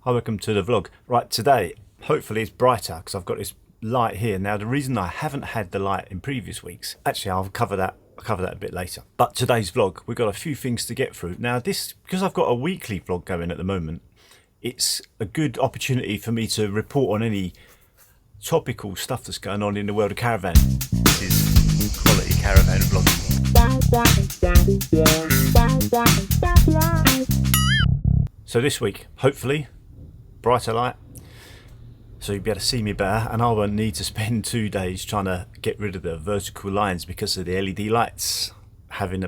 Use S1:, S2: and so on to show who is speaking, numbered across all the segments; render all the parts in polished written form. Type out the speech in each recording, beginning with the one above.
S1: Hi, welcome to the vlog. Right, today, hopefully it's brighter because I've got this light here. Now, the reason I haven't had the light in previous weeks, actually I'll cover that a bit later. But today's vlog, we've got a few things to get through. Now this, because I've got a weekly vlog going at the moment, it's a good opportunity for me to report on any topical stuff that's going on in the world of caravan. This is quality caravan vlogging. So this week, hopefully, brighter light, so you'll be able to see me better, and I won't need to spend 2 days trying to get rid of the vertical lines because of the LED lights.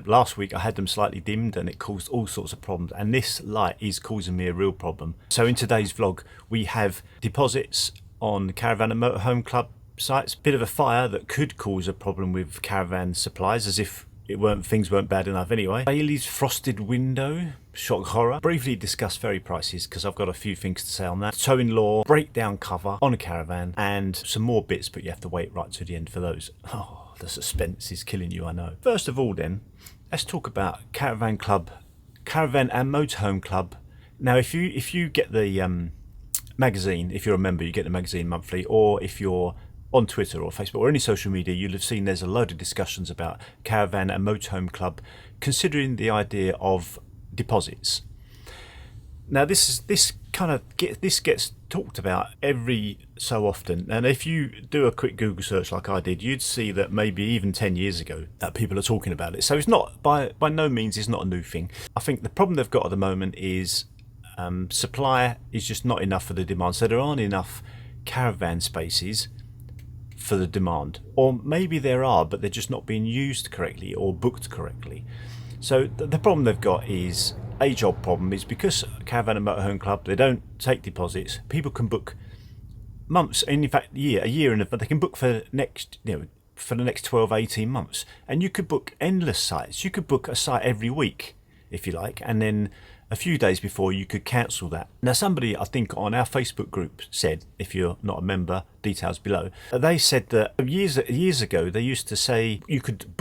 S1: Last week I had them slightly dimmed and it caused all sorts of problems, and this light is causing me a real problem. So in today's vlog we have deposits on Caravan and Motorhome Club sites, bit of a fire that could cause a problem with caravan supplies, as if things weren't bad enough anyway. Bailey's frosted window, shock horror. Briefly discuss ferry prices because I've got a few things to say on that. Towing law, breakdown cover on a caravan, and some more bits, but you have to wait right to the end for those. Oh, the suspense is killing you, I know. First of all then, let's talk about Caravan and Motorhome Club. Now if you get the magazine, if you're a member you get the magazine monthly, or if you're on Twitter or Facebook or any social media, you'll have seen there's a load of discussions about Caravan and Motorhome Club considering the idea of deposits. Now this gets talked about every so often, and if you do a quick Google search like I did, you'd see that maybe even 10 years ago that people are talking about it. So it's not, by no means it's not a new thing. I think the problem they've got at the moment is supply is just not enough for the demand. So there aren't enough caravan spaces for the demand, or maybe there are but they're just not being used correctly or booked correctly. So the problem they've got is a job problem, is because Caravan and Motorhome Club, they don't take deposits. People can book months, and in fact a year in advance. They can book for the next 12-18 months, and you could book endless sites. You could book a site every week if you like, and then a few days before you could cancel that. Now somebody, I think on our Facebook group, said, if you're not a member, details below, they said that years ago they used to say you could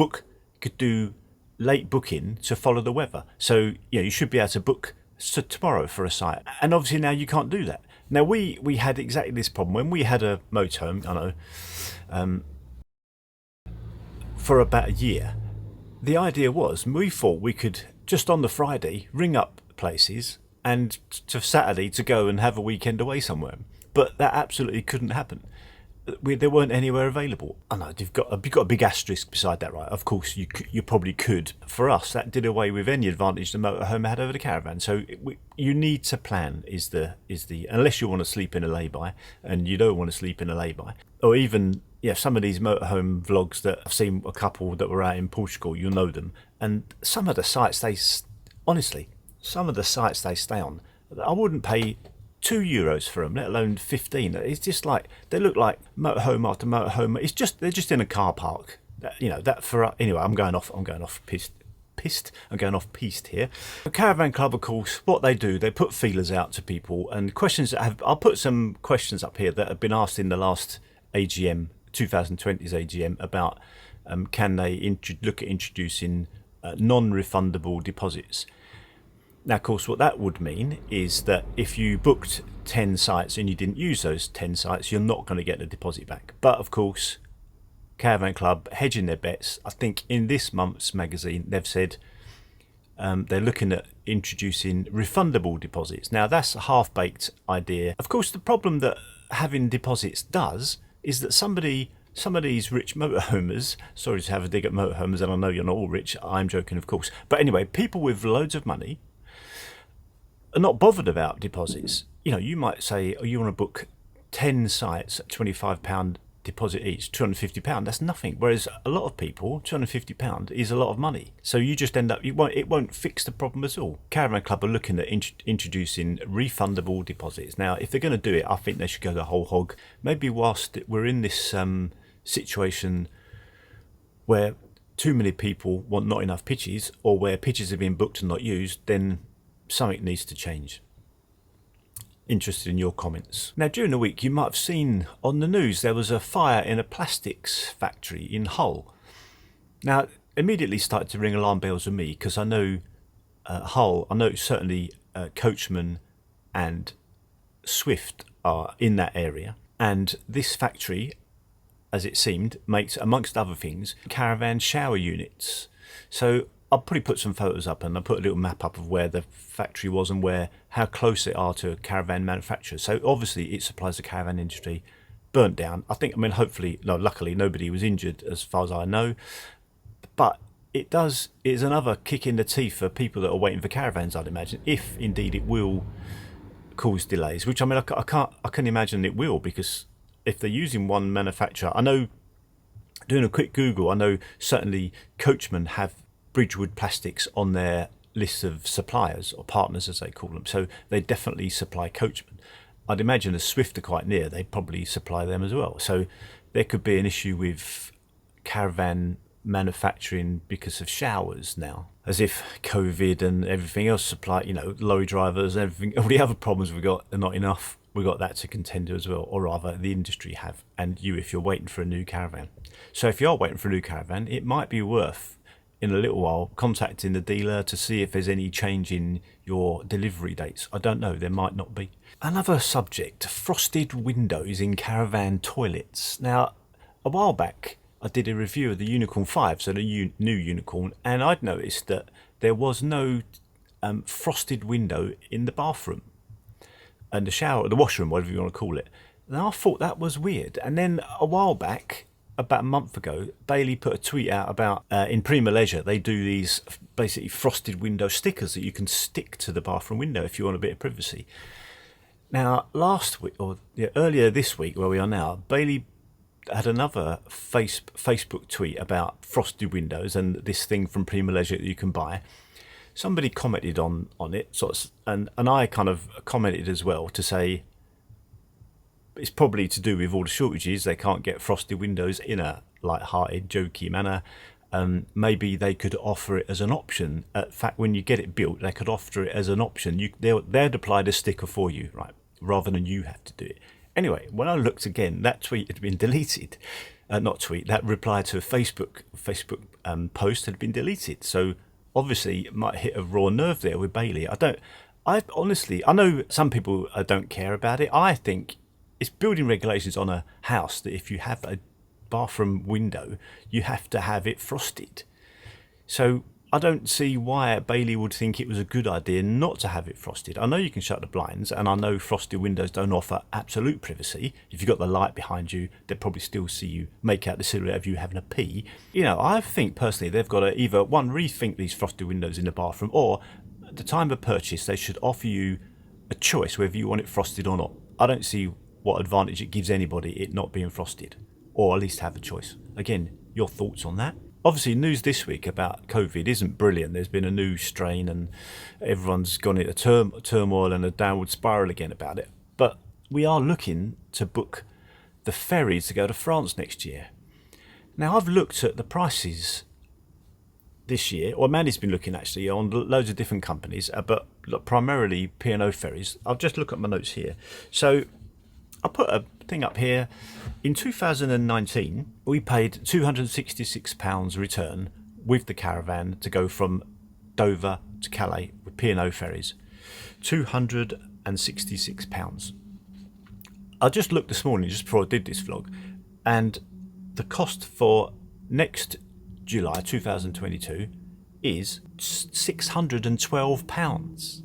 S1: do late booking to follow the weather. So you should be able to book tomorrow for a site, and obviously now you can't do that. Now we had exactly this problem when we had a motorhome, I know, for about a year. The idea was, we thought we could just on the Friday ring up places and to Saturday to go and have a weekend away somewhere, but that absolutely couldn't happen. There weren't anywhere available. I know you've got a big asterisk beside that, right? Of course you probably could. For us, that did away with any advantage the motorhome had over the caravan. So you need to plan, is the unless you want to sleep in a lay-by, and you don't want to sleep in a lay-by, or even some of these motorhome vlogs that I've seen, a couple that were out in Portugal, you'll know them, and some of the sites some of the sites they stay on, I wouldn't pay €2 for them, let alone 15. It's just like, they look like motorhome after motorhome. They're just in a car park. Anyway, I'm going off piste here. The Caravan Club, of course, what they do, they put feelers out to people, and questions I'll put some questions up here that have been asked in the last AGM, 2020's AGM, about can they look at introducing non-refundable deposits. Now, of course, what that would mean is that if you booked 10 sites and you didn't use those 10 sites, you're not going to get the deposit back. But of course, Caravan Club hedging their bets. I think in this month's magazine they've said they're looking at introducing refundable deposits. Now that's a half-baked idea. Of course, the problem that having deposits does is that some of these rich motorhomers, sorry to have a dig at motorhomers, and I know you're not all rich, I'm joking of course, but anyway, people with loads of money are not bothered about deposits. You might say, you want to book 10 sites at £25 deposit each, £250, that's nothing. Whereas a lot of people, £250 is a lot of money. So you just end up, it won't fix the problem at all. Caravan Club are looking at introducing refundable deposits. Now, if they're going to do it, I think they should go the whole hog. Maybe whilst we're in this situation where too many people want not enough pitches, or where pitches are being booked and not used, then something needs to change. Interested in your comments. Now, during the week you might have seen on the news there was a fire in a plastics factory in Hull. Now, immediately started to ring alarm bells with me, because I know Hull, I know certainly Coachman and Swift are in that area, and this factory, as it seemed, makes, amongst other things, caravan shower units. So I'll probably put some photos up, and I'll put a little map up of where the factory was and how close they are to a caravan manufacturer. So obviously it supplies the caravan industry. Burnt down. Luckily nobody was injured as far as I know. But it's another kick in the teeth for people that are waiting for caravans, I'd imagine, if indeed it will cause delays, which I can imagine it will, because if they're using one manufacturer, I know, doing a quick Google, I know certainly Coachman have Bridgewood Plastics on their list of suppliers, or partners as they call them, so they definitely supply Coachman. I'd imagine as Swift are quite near, they probably supply them as well. So there could be an issue with caravan manufacturing because of showers now, as if COVID and everything else supply, lorry drivers and everything, all the other problems we've got are not enough. We've got that to contend to as well, or rather the industry have, and you if you're waiting for a new caravan. So if you are waiting for a new caravan, it might be worth in a little while contacting the dealer to see if there's any change in your delivery dates. I don't know, there might not be. Another subject, frosted windows in caravan toilets. Now, a while back I did a review of the Unicorn 5, so the new Unicorn, and I'd noticed that there was no frosted window in the bathroom and the shower, the washroom, whatever you want to call it. And I thought that was weird. And then a while back, about a month ago, Bailey put a tweet out about in Prima Leisure they do these basically frosted window stickers that you can stick to the bathroom window if you want a bit of privacy. Now, earlier this week, where we are now, Bailey had another Facebook tweet about frosted windows and this thing from Prima Leisure that you can buy. Somebody commented on it, and I kind of commented as well to say it's probably to do with all the shortages. They can't get frosted windows in a light-hearted, jokey manner. Maybe they could offer it as an option. In fact, when you get it built, they could offer it as an option. They'd apply the sticker for you, right, rather than you have to do it. Anyway, when I looked again, that tweet had been deleted. That reply to a Facebook post had been deleted. So obviously it might hit a raw nerve there with Bailey. I know some people don't care about it. I think it's building regulations on a house that if you have a bathroom window, you have to have it frosted. So I don't see why Bailey would think it was a good idea not to have it frosted. I know you can shut the blinds, and I know frosted windows don't offer absolute privacy. If you've got the light behind you, they'll probably still see you, make out the silhouette of you having a pee. I think personally they've got to either, one, rethink these frosted windows in the bathroom, or at the time of purchase they should offer you a choice whether you want it frosted or not. I don't see what advantage it gives anybody it not being frosted, or at least have a choice. Again, your thoughts on that? Obviously, news this week about COVID isn't brilliant. There's been a new strain and everyone's gone into turmoil and a downward spiral again about it. But we are looking to book the ferries to go to France next year. Now, I've looked at the prices this year, or Mandy's been looking actually on loads of different companies, but primarily P&O ferries. I'll just look at my notes here. So I put a thing up here. In 2019, we paid £266 return with the caravan to go from Dover to Calais with P&O ferries. £266. I just looked this morning, just before I did this vlog, and the cost for next July 2022 is £612.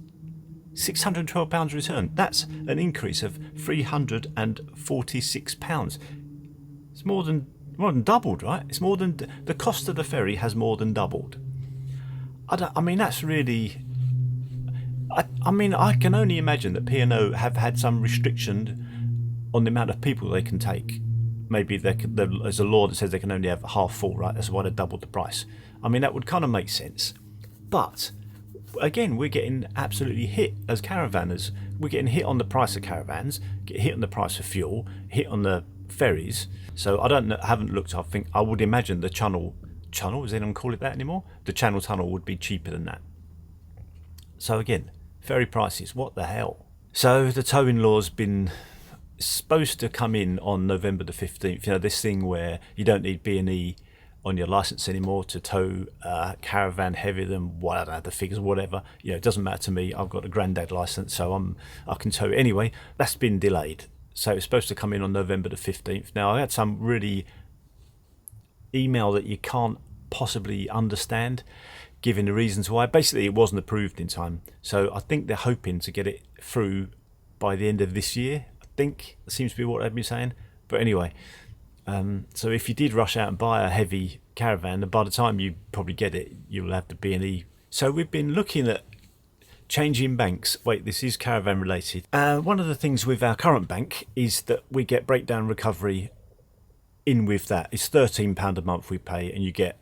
S1: £612 return. That's an increase of £346. It's more than doubled, right? It's more than the cost of the ferry has more than doubled. That's really. I can only imagine that P&O have had some restriction on the amount of people they can take. Maybe there's a law that says they can only have half full, right? That's why they doubled the price. That would kind of make sense, but again, we're getting absolutely hit as caravanners. We're getting hit on the price of caravans, get hit on the price of fuel, hit on the ferries. So I haven't looked. I would imagine the channel, is anyone call it that anymore? The Channel Tunnel would be cheaper than that. So again, ferry prices, what the hell? So the towing law's been supposed to come in on November the 15th. This thing where you don't need B&E on your license anymore to tow caravan heavier than what, I don't know, the figures or whatever. You know, it doesn't matter to me. I've got a granddad license, so I can tow it anyway. That's been delayed, so it's supposed to come in on November the 15th. Now I had some really email that you can't possibly understand, given the reasons why. Basically, it wasn't approved in time, so I think they're hoping to get it through by the end of this year. I think that seems to be what they've been saying. But anyway, so if you did rush out and buy a heavy caravan, by the time you probably get it, you'll have the B&E. So we've been looking at changing banks. Wait, this is caravan related. One of the things with our current bank is that we get breakdown recovery in with that. It's £13 a month we pay, and you get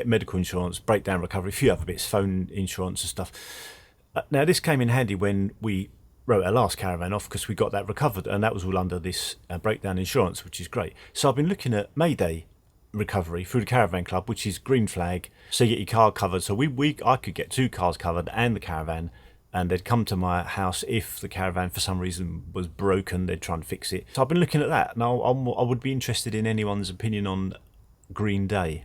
S1: medical insurance, breakdown recovery, a few other bits, phone insurance and stuff. Now this came in handy when we wrote our last caravan off, because we got that recovered, and that was all under this breakdown insurance, which is great. So I've been looking at Mayday recovery through the Caravan Club, which is green flag, so you get your car covered. So I could get 2 cars covered and the caravan, and they'd come to my house if the caravan for some reason was broken. They'd try and fix it. So I've been looking at that. Now I would be interested in anyone's opinion on Green Day.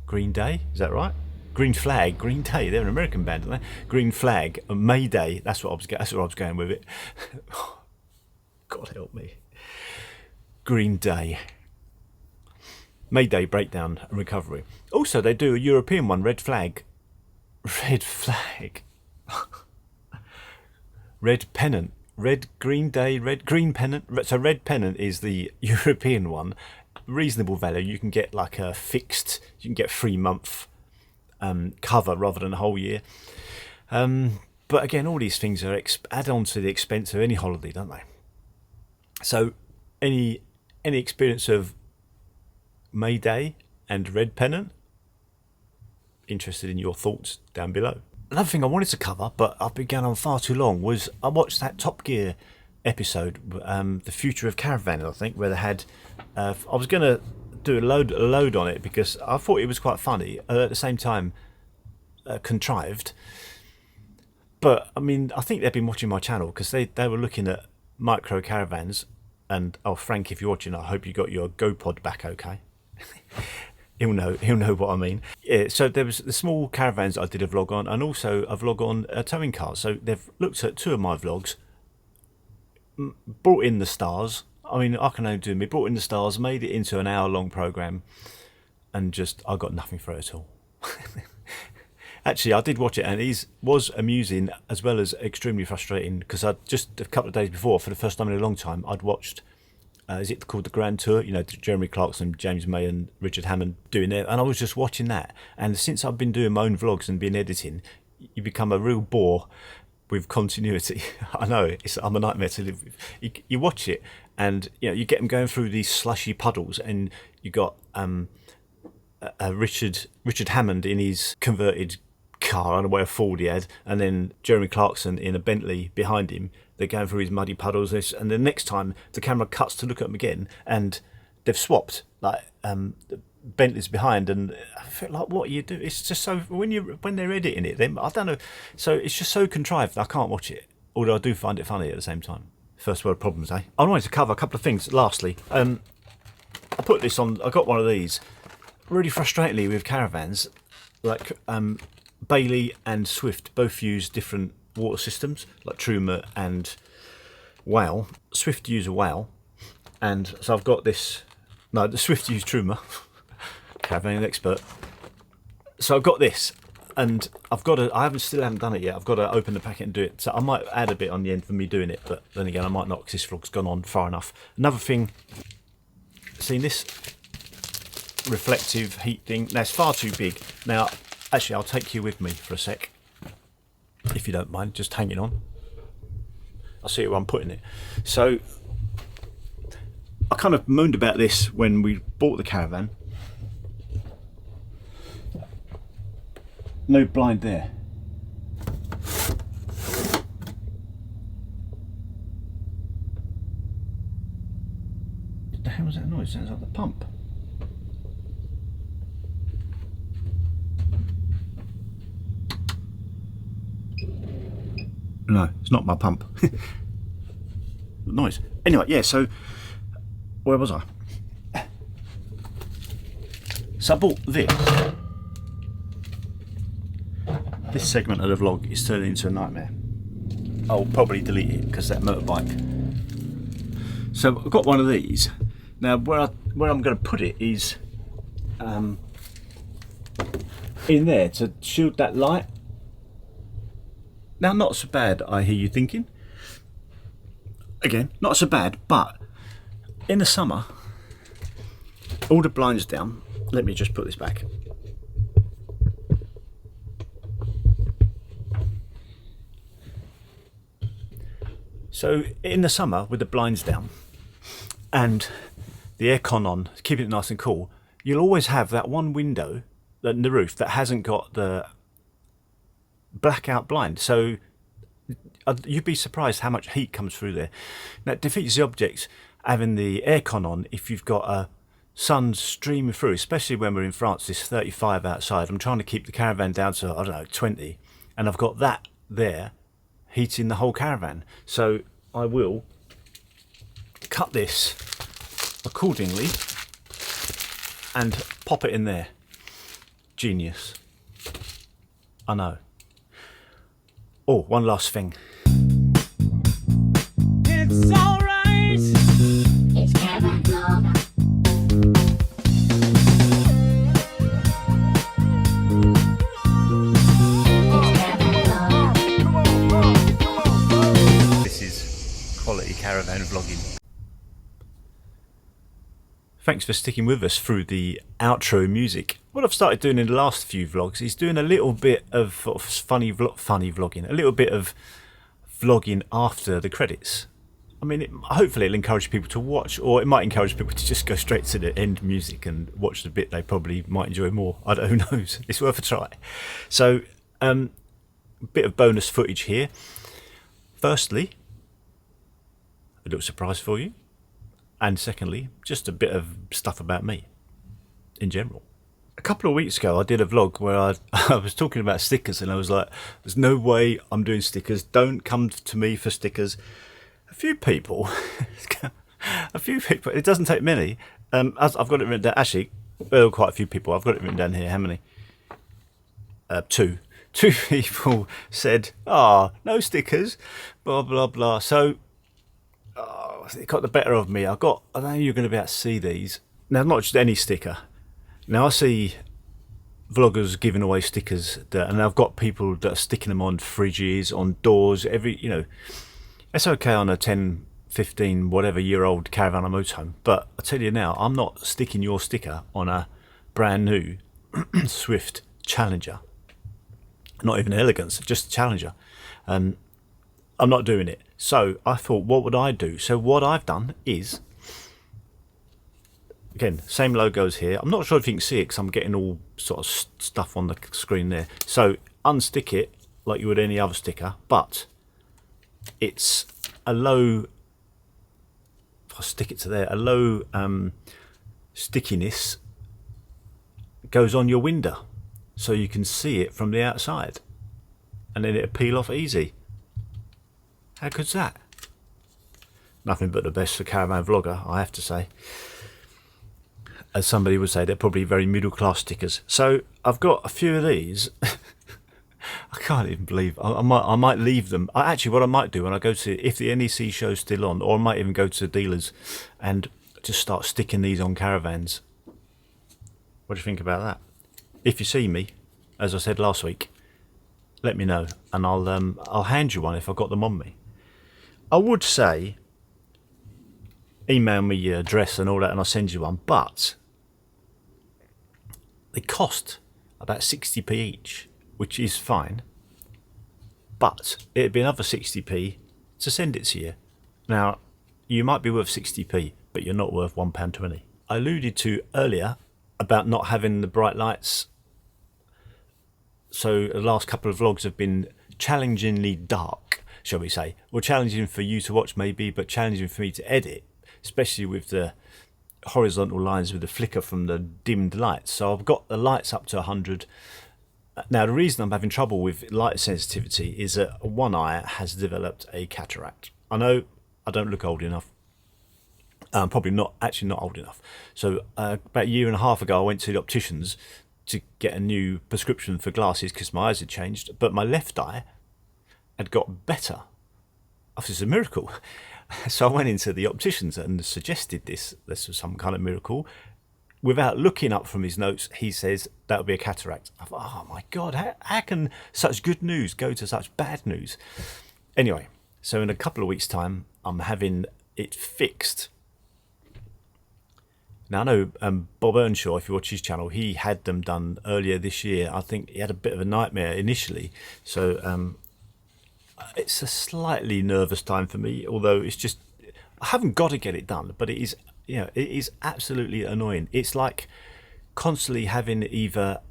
S1: Green Day, is that right? Green Flag, Green Day. They're an American band, aren't they? Green Flag, Mayday. That's what I was going with it. God help me. Green Day. Mayday breakdown and recovery. Also, they do a European one, Red Flag. Red Flag. Red Pennant. Red Green Day, Red Green Pennant. So Red Pennant is the European one. Reasonable value. You can get like a fixed, you can get 3-month cover rather than a whole year. But again, all these things are add on to the expense of any holiday, don't they? So any experience of Mayday and Red Pennant? Interested in your thoughts down below. Another thing I wanted to cover, but I've been going on far too long, was I watched that Top Gear episode, The Future of Caravan, I think, where they had I was going to do a load on it because I thought it was quite funny, at the same time contrived. But I mean, I think they've been watching my channel because they were looking at micro caravans. And Frank, if you're watching, I hope you got your GoPod back okay. he'll know what I mean. Yeah, so there was the small caravans I did a vlog on, and also a vlog on towing cars. So they've looked at 2 of my vlogs, brought in the stars. I mean, I can only do me. Brought in the stars, made it into an hour-long program, and I got nothing for it at all. Actually, I did watch it, and it was amusing as well as extremely frustrating, because I'd just a couple of days before, for the first time in a long time, I'd watched, is it called the Grand Tour? You know, Jeremy Clarkson, James May and Richard Hammond doing it, and I was just watching that. And since I've been doing my own vlogs and been editing, you become a real bore with continuity. I know, I'm a nightmare to live with. You watch it, and you know, you get them going through these slushy puddles, and you got Richard Hammond in his converted car, I don't know what a Ford he had, and then Jeremy Clarkson in a Bentley behind him. They're going through his muddy puddles, and the next time the camera cuts to look at them again, and they've swapped, like the Bentley's behind, and I feel like, what you do, it's just so, when they're editing it, I don't know, so it's just so contrived I can't watch it, although I do find it funny at the same time. First world problems, eh? I wanted to cover a couple of things. Lastly, I put this on, I got one of these, really frustratingly with caravans, like Bailey and Swift both use different water systems, like Truma and Whale. Swift use a Whale, and so I've got this. No, the Swift use Truma. Caravan expert. So I've got this, and I still haven't done it yet. I've got to open the packet and do it. So I might add a bit on the end for me doing it, but then again, I might not, because this vlog's gone on far enough. Another thing, seen this reflective heat thing? Now it's far too big. Now, actually, I'll take you with me for a sec, if you don't mind, just hanging on. I'll see where I'm putting it. So, I kind of moaned about this when we bought the caravan. No blind there. What the hell was that noise? Sounds like the pump. No, it's not my pump. Noise. Anyway, yeah, so where was I? So I bought this. This segment of the vlog is turning into a nightmare. I'll probably delete it because that motorbike. So I've got one of these. Now where I'm going to put it is in there to shield that light. Now not so bad, I hear you thinking. Again, not so bad, but in the summer, all the blinds down. Let me just put this back. So in the summer, with the blinds down and the aircon on, keeping it nice and cool, you'll always have that one window in the roof that hasn't got the blackout blind. So you'd be surprised how much heat comes through there. Now it defeats the object having the aircon on if you've got a sun streaming through, especially when we're in France. It's 35 outside. I'm trying to keep the caravan down to, I don't know, 20, and I've got that there heating the whole caravan. So I will cut this accordingly and pop it in there. Genius. I know. Oh, one last thing. It's alright. It's Caravan Vlog. This is quality caravan vlogging. Thanks for sticking with us through the outro music. What I've started doing in the last few vlogs is doing a little bit of sort of funny vlogging, a little bit of vlogging after the credits. I mean, hopefully it'll encourage people to watch, or it might encourage people to just go straight to the end music and watch the bit they probably might enjoy more. I don't know, who knows? It's worth a try. So, a bit of bonus footage here. Firstly, a little surprise for you. And secondly, just a bit of stuff about me in general. A couple of weeks ago I did a vlog where I was talking about stickers, and I was like, there's no way I'm doing stickers, don't come to me for stickers. A few people, it doesn't take many. I've got it written down, actually, well, quite a few people, I've got it written down here. How many? Two people said, no stickers, blah blah blah. So it got the better of me. I know you're going to be able to see these. Now, not just any sticker. Now, I see vloggers giving away stickers, and I've got people that are sticking them on fridges, on doors, it's okay on a 10, 15, whatever year old caravan or motorhome. But I tell you now, I'm not sticking your sticker on a brand new Swift Challenger. Not even Elegance, just Challenger. I'm not doing it. So I thought, what would I do? So what I've done is, again, same logos here. I'm not sure if you can see it because I'm getting all sort of stuff on the screen there. So unstick it like you would any other sticker, but it's a low, if I stick it to there, a low stickiness goes on your window so you can see it from the outside, and then it'll peel off easy. How good's that? Nothing but the best for caravan vlogger, I have to say. As somebody would say, they're probably very middle class stickers. So I've got a few of these. I can't even believe I might leave them. Actually, what I might do when I go to, if the NEC show's still on, or I might even go to dealers and just start sticking these on caravans. What do you think about that? If you see me, as I said last week, let me know, and I'll hand you one if I've got them on me. I would say email me your address and all that and I'll send you one, but they cost about 60p each, which is fine, but it'd be another 60p to send it to you. Now, you might be worth 60p, but you're not worth £1.20. I alluded to earlier about not having the bright lights, so the last couple of vlogs have been challengingly dark, shall we say. Well, challenging for you to watch maybe, but challenging for me to edit, especially with the horizontal lines with the flicker from the dimmed lights. So I've got the lights up to 100. Now, the reason I'm having trouble with light sensitivity is that one eye has developed a cataract. I know I don't look old enough. Probably not old enough. So about a year and a half ago, I went to the opticians to get a new prescription for glasses because my eyes had changed, but my left eye had got better. This is a miracle. So I went into the opticians and suggested this was some kind of miracle. Without looking up from his notes, he says that would be a cataract. I thought, oh my God, how can such good news go to such bad news? Anyway, so in a couple of weeks' time, I'm having it fixed. Now, I know Bob Earnshaw, if you watch his channel, he had them done earlier this year. I think he had a bit of a nightmare initially. So it's a slightly nervous time for me, although it's just, I haven't got to get it done, but it is, it is absolutely annoying. It's like constantly having either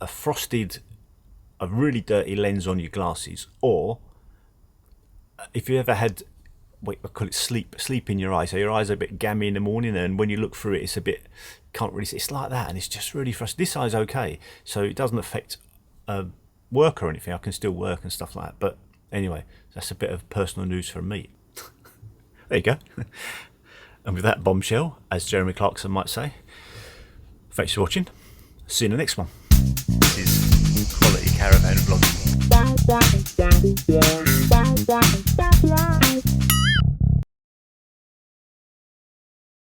S1: a really dirty lens on your glasses, or if you ever had, I call it sleep in your eyes. So your eyes are a bit gammy in the morning, and when you look through it, it's a bit, can't really see. It's like that, and it's just really frustrating. This eye's okay, so it doesn't affect work or anything. I can still work and stuff like that. But anyway, that's a bit of personal news from me. There you go. And with that bombshell, as Jeremy Clarkson might say, thanks for watching. See you in the next one. This is Quality Caravan Vlogging.